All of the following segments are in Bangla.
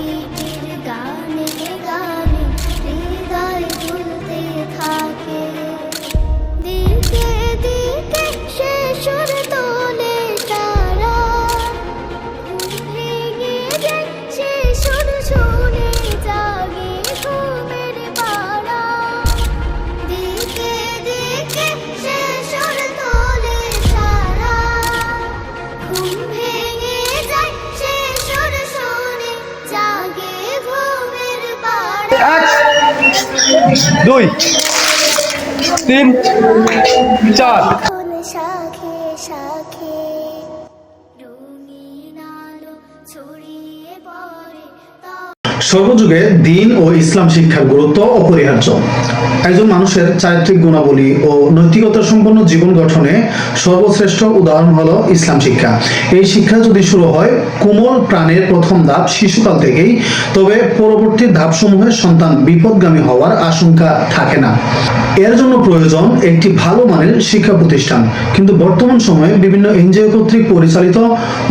স্মৃতির গানে গানে হৃদয় দুলতে থাকে। দিকে দিকে সে সুর তোলে তারা, ভেঙে যায় সে সুর শুনে জাগে ঘুমের পাড়া। দিকে দিকে সে সুর তোলে তারা, ঘুম ভেঙে যায় সে সুর শুনে জাগে ঘুমের পাড়া। 1 2 3 4 শাখে শাখে রঙিন আলো ছড়িয়ে পড়ে। সর্বযুগে দ্বীন ও ইসলাম শিক্ষার গুরুত্ব অপরিহার্য। একজন মানুষের চারিত্রিক গুণাবলী ও নৈতিকতা সম্পন্ন জীবন গঠনে সর্বশ্রেষ্ঠ উদাহরণ হলো ইসলাম শিক্ষা। এই শিক্ষা যদি শুরু হয় কোমল প্রাণের প্রথম ধাপ শিশুকাল থেকেই, তবে পরবর্তী ধাপসমূহে সন্তান বিপদগামী হওয়ার আশঙ্কা থাকে না। এর জন্য প্রয়োজন একটি ভালো মানের শিক্ষা প্রতিষ্ঠান। কিন্তু বর্তমান সময়ে বিভিন্ন এনজিও কর্তৃক পরিচালিত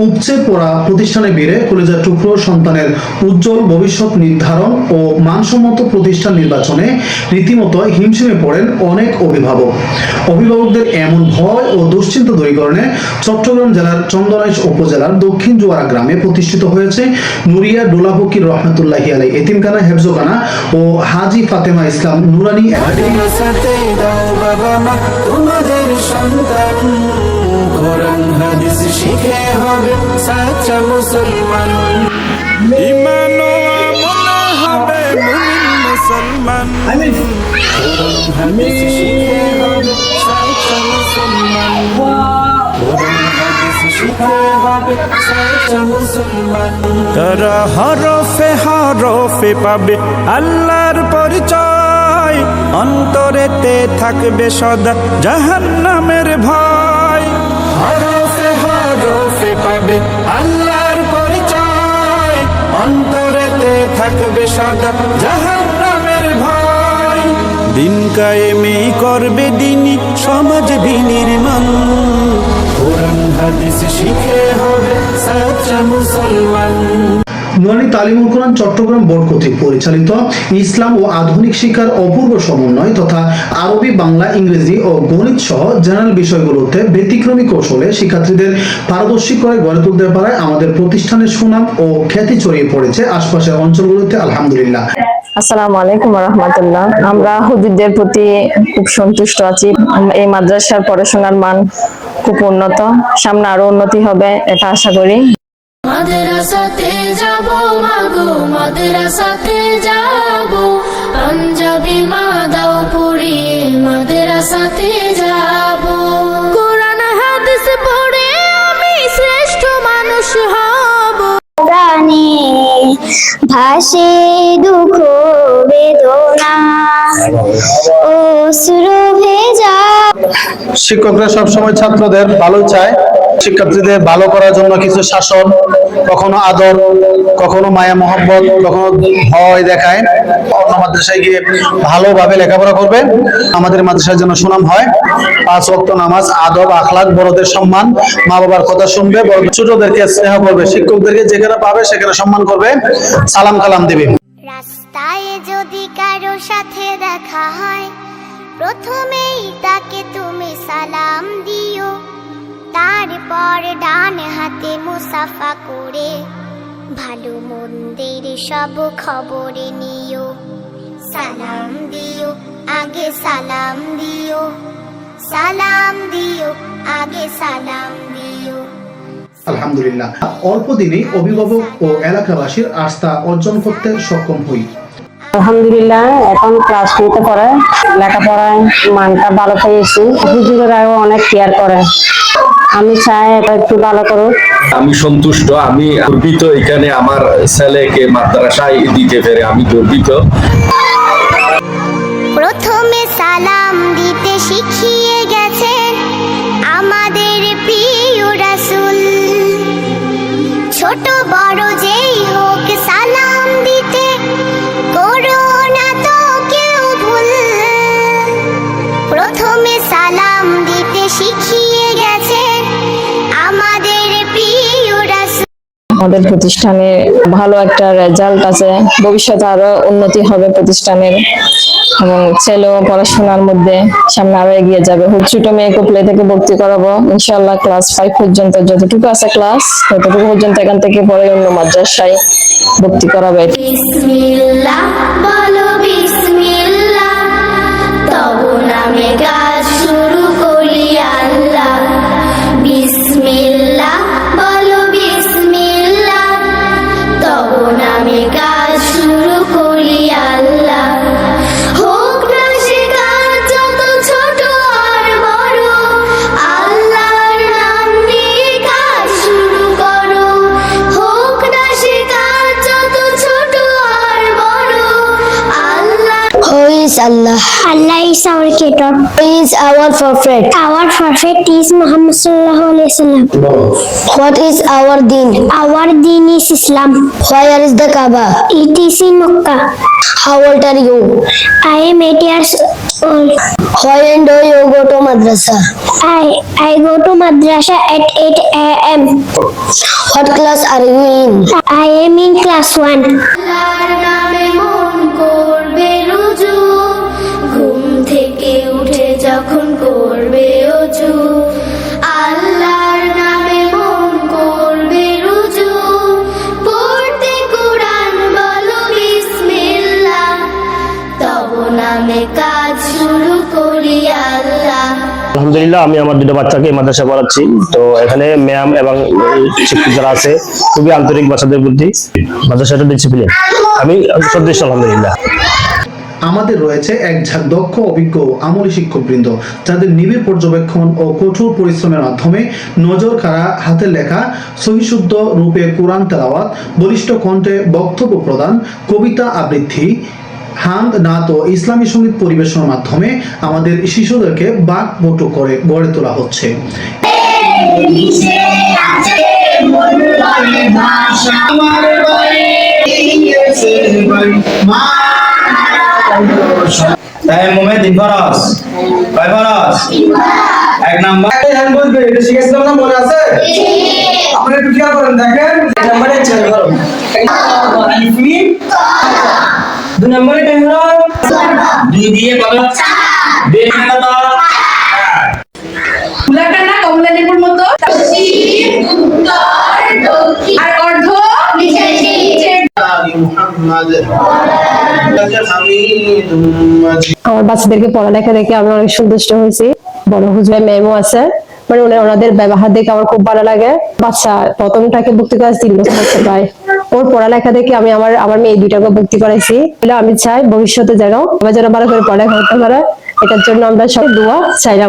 উপচে পড়া প্রতিষ্ঠানে বেড়ে কলেজার টুকরো সন্তানের উজ্জ্বল ভবিষ্যৎ নির্ধারণ ও মানসম্মত প্রতিষ্ঠান নির্বাচনে রীতিমতো হিমশিমে পড়েন অনেক অভিভাবক। অভিভাবকদের এমন ভয় ও দুশ্চিন্তা দূরীকরণে চট্টগ্রাম জেলার চন্দনাইশ উপজেলার দক্ষিণ জোয়ারা গ্রামে প্রতিষ্ঠিত হয়েছে নুরিয়া ডোলা ফকির রহমতুল্লাহি আলাইহি এতিমখানা, হেফজখানা ও হাজি ফাতেমা ইসলাম নুরানি একাডেমি। তোমাদের সন্তান কোরআন হাদিস শিখে হবে সাচ্চা মুসলমান, ঈমান ও আমল হবে মুমিন মুসলমান। কোরআন হাদিস শিখে হবে সাচ্চা মুসলমান, কোরআন হাদিস শিখে হবে সাচ্চা মুসলমান। তারা হরফে হরফে পাবে আল্লাহর পরিচয়, অন্তরেতে থাকবে সদা জাহান্নামের ভয়। হরফে হরফে পাবে আল্লাহর পরিচয়, অন্তরেতে থাকবে সদা জাহান্নামের ভয়। দিন কায়েমে করবে দিনী সমাজ বিনির্মাণ, কোরআন হাদিস শিখে হবে সাচ্চা মুসলমান। নুরানি তালিমুল কোরআন চট্টগ্রাম বোর্ড কর্তৃক পরিচালিত ইসলাম ও আধুনিক শিক্ষার অপূর্ব সমন্বয় তথা আরবি, বাংলা, ইংরেজি ও গণিত সহ জেনারেল বিষয়গুলোতে ব্যতিক্রমী কৌশলে শিক্ষার্থীদের পারদর্শী করে গড়ে তুলতে পারায় আমাদের প্রতিষ্ঠানের সুনাম ও খ্যাতি ছড়িয়ে পড়েছে আশপাশের অঞ্চলগুলোতে। আলহামদুলিল্লাহ। আসসালামু আলাইকুম ওয়া রাহমাতুল্লাহ। আমরা হুজুরদের প্রতি খুব সন্তুষ্ট আছি। এই মাদ্রাসার পড়াশোনার মান খুব উন্নত, সামনে আরো উন্নতি হবে এটা আশা করি। মাদ্রাসাতে যাব মাগো, মাদ্রাসাতে যাব, পাঞ্জাবি মাদাও পড়িয়ে মাদ্রাসাতে যাব। কোরআন হাদিস পড়ে আমি শ্রেষ্ঠ মানুষ হব। প্রাণে ভাসে দুঃখ বেদনা অশ্রু ভেজা। শিক্ষকরা সবসময় ছাত্রদের ভালো চায়, শিক্ষার্থীদের ভালো করার জন্য কিছু শাসন, কখনো আদর, কখনো মায়া মহব্বত, কখনো ভয় দেখায়। অন্য মাদ্রাসায় গিয়ে ভালোভাবে লেখাপড়া করবে, আমাদের মাদ্রাসার জন্য সুনাম হয়। 5 ওয়াক্ত নামাজ, আদব, আখলাক, বড়দের সম্মান, মা বাবার কথা শুনবে, ছোটদেরকে স্নেহ করবে, শিক্ষকদেরকে যেখানে পাবে সেখানে সম্মান করবে, সালাম কালাম দিবে। রাস্তায় যদি কারো সাথে দেখা হয়, প্রথমেই তাকে তুমি সালাম দিও, তারপর ডান হাতে মুসাফা করে ভালো মন্দের সব খবরে নিও। সালাম দিও আগে সালাম দিও, সালাম দিও আগে সালাম দিও। আলহামদুলিল্লাহ, অল্প দিনেই অভিভাবক ও এলাকাবাসীর আস্থা অর্জন করতে সক্ষম হই। আলহামদুলিল্লাহ, এখন ক্লাস 2তে পড়ে, লেখাপড়ায় মানটা ভালো পেয়েছি। হুজুরেরাও অনেক কেয়ার করে, আমি চাই এটা একটু ভালো করুক। আমি সন্তুষ্ট, আমি গর্বিত এখানে আমার ছেলেকে মাদ্রাসায় দিতে পেরে আমি গর্বিত। প্রথমে সালাম দিতে শিখিয়ে গেছেন আমাদের প্রিয় রাসূল। ছোট বড় যেই হোক সালাম দিতে করো না তো কেউ ভুল। প্রথমে সালাম দিতে শিখিয়ে গেছেন আমাদের প্রিয় রাসূল। আমাদের প্রতিষ্ঠানে ভালো একটা রেজাল্ট আছে, ভবিষ্যতে আরো উন্নতি হবে প্রতিষ্ঠানের, এবং ছেলেও পড়াশোনার মধ্যে সামনে আরো এগিয়ে যাবে। ছোট মেয়েকে প্লে থেকে ভর্তি করাবো ইনশাআল্লাহ, ক্লাস 5 পর্যন্ত যতটুকু আছে ক্লাস ততটুকু পর্যন্ত এখান থেকে পরে অন্য মাদ্রাসায় ভর্তি করাবে। বিসমিল্লাহ বলো বিসমিল্লাহ, তবু নামে কাজ শুরু করি আল্লাহ। বিসমিল্লাহ বলো বিসমিল্লাহ, তবু নামে কাজ শুরু করি আল্লাহ। হোক না সে কাজ যত ছোট আর বড়, আল্লাহর নাম নিয়ে কাজ শুরু করো। হোক না সে কাজ যত ছোট আর বড়, আল্লাহ। Who is Allah? Allah is our creator. Who is our prophet? Our prophet is Muhammad sallallahu alaihi wasallam. What is our deen? Our deen is Islam. Where is the Kaaba? It is in Makkah. How old are you? I am 8 years old. When do you go to madrasa? I go to madrasa at 8 a.m. What class are you in? I am in class 1. আল্লাহর নামে মন করবে রুজু, ঘুম থেকে উঠে যখন করবে ওযু। আল্লাহর নামে মন করবে রুজু, পড়তে কোরআন বলো বিসমিল্লাহ, তব নামে কাজ শুরু করি আল্লাহ। আলহামদুলিল্লাহ, আমি আমার দুটো বাচ্চাকে এই মাদ্রাসা পড়াচ্ছি। তো এখানে ম্যাম এবং শিক্ষক যারা আছে খুবই আন্তরিক বাচ্চাদের প্রতি, মাদ্রাসাটা ডিসিপ্লিন, আমি সন্তুষ্ট আলহামদুলিল্লাহ। আমাদের রয়েছে এক ঝাঁক দক্ষ অভিজ্ঞ আমলী শিক্ষকবৃন্দ, যাদের নিবিড় পর্যবেক্ষণ ও কঠোর পরিশ্রমের মাধ্যমে নজর কাড়া হাতের লেখা সহিশুদ্ধ রূপে কোরআন তেলাওয়াত, বলিষ্ঠ কণ্ঠে বক্তব্য প্রদান, কবিতা আবৃত্তি, হামদ, নাত ও ইসলামী সঙ্গীত পরিবেশনের মাধ্যমে আমাদের শিশুদেরকে বাকপটু করে গড়ে তোলা হচ্ছে। তায়াম্মুমে 3 ফরজ, কয় ফরজ? 1 নাম্বার হ্যান্ড বলবে, এটা শিখেছিলাম না, মনে আছে? আপনারা একটু খেয়াল করেন, দেখেন এক নম্বরে চেঞ্জ করো আলিফ মিম, 2 নম্বরে টাইম হলো 2 দিয়ে কত? 2 কত? ফুলাটা না কমলা লেবুর মতো, পশ্চিম উত্তর দক্ষিণ আর অর্ধ নিচে নিচে। আমার বাচ্চাদেরকে পড়ালেখা দেখে আমি অনেক সন্তুষ্ট হয়েছি। বড় হুজুর ম্যামও আছে, মানে ওনাদের ব্যবহার দেখে আমার খুব ভালো লাগে। বাচ্চা প্রথমটাকে ভর্তি করাইছি 3 বছর হচ্ছে প্রায়, ওর পড়ালেখা দেখে আমি আমার মেয়ে 2টাকে ভর্তি করাইছি। আমি চাই ভবিষ্যতে যেন ভালো করে পড়ালেখা করতে পারে, এটার জন্য আমরা সবাই দোয়া চাইলাম।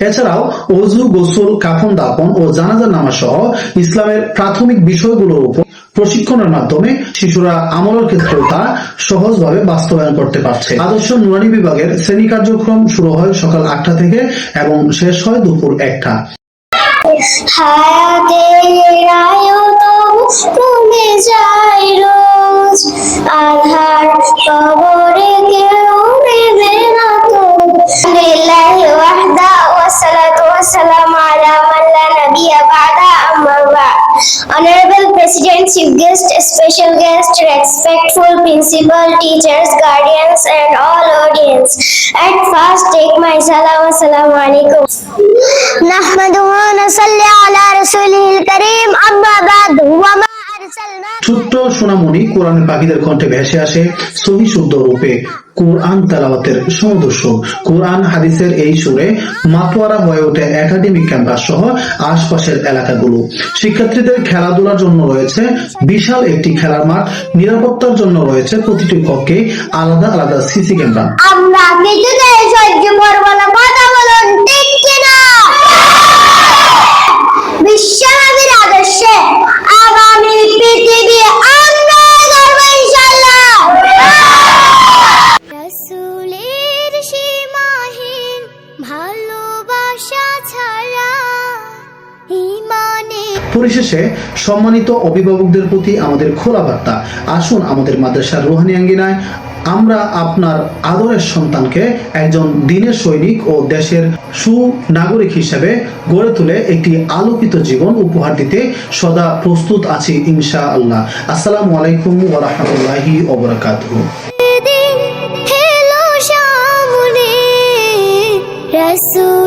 এছাড়াও ওযু, গোসল, কাফন দাফন ও জানাজা নামাজ সহ ইসলামের প্রাথমিক বিষয়গুলোর উপর প্রশিক্ষণের মাধ্যমে শিশুরা আমলের ক্ষেত্রেও তা সহজভাবে বাস্তবায়ন করতে পারছে। আদর্শ নুরানি বিভাগের শ্রেণী কার্যক্রম শুরু হয় সকাল 8টা থেকে এবং শেষ হয় দুপুর 1টা। হায়াতের আয়তন কমে যায় রোজ, আধার কবরে কেউ নেবে না তো। লিল্লাহি ওয়াহদা ওয়াসসালাতু ওয়াসসালামু আলা মান লা নাবিয়্যা বা'দা, আম্মা বা'দ। Honorable President, Chief Guest, Special Guest, respectful Principal, teachers, guardians and all audience. At first take my salam. Assalamu alaikum. Nahmaduhu wa nusalli ala rasulihil kareem, amma ba'd, wa ma arsalna। ছোট্ট সোনামণি কোরআনের পাখিদের কণ্ঠে ভেসে আসে সহি শুদ্ধ রূপে কোরআন তেলাওয়াতের সমুদ্র সুর। কোরআন হাদিসের এই সুরে মাতোয়ারা হয়ে ওঠে একাডেমিক ক্যাম্পাস সহ আশপাশের এলাকাগুলো। শিক্ষার্থীদের খেলাধুলার জন্য রয়েছে বিশাল একটি খেলার মাঠ, নিরাপত্তার জন্য রয়েছে প্রতিটি কক্ষে আলাদা আলাদা সিসি ক্যামেরা। আমরা কিছুতেই সহ্য করব না, কথা বলুন ঠিক কিনা? বিশ্বনবীর আদর্শে আগামী পৃথিবী আমরা গড়ব ইনশাআল্লাহ। রাসূলের সীমাহীন ভালোবাসা ছাড়া ঈমানে। পরিশেষে সম্মানিত অভিভাবকদের প্রতি আমাদের খোলা বার্তা, আসুন আমাদের মাদ্রাসার রুহানি আঙ্গিনায় আমরা আপনার আদরের সন্তানকে একজন দিনের সৈনিক ও দেশের সুনাগরিক হিসেবে গড়ে তুলে একটি আলোকিত জীবন উপহার দিতে সদা প্রস্তুত আছি ইনশাআল্লাহ। আসসালামু আলাইকুম ওয়া রাহমাতুল্লাহি ওয়া বারাকাতুহু। হেলো সামনে রাসূল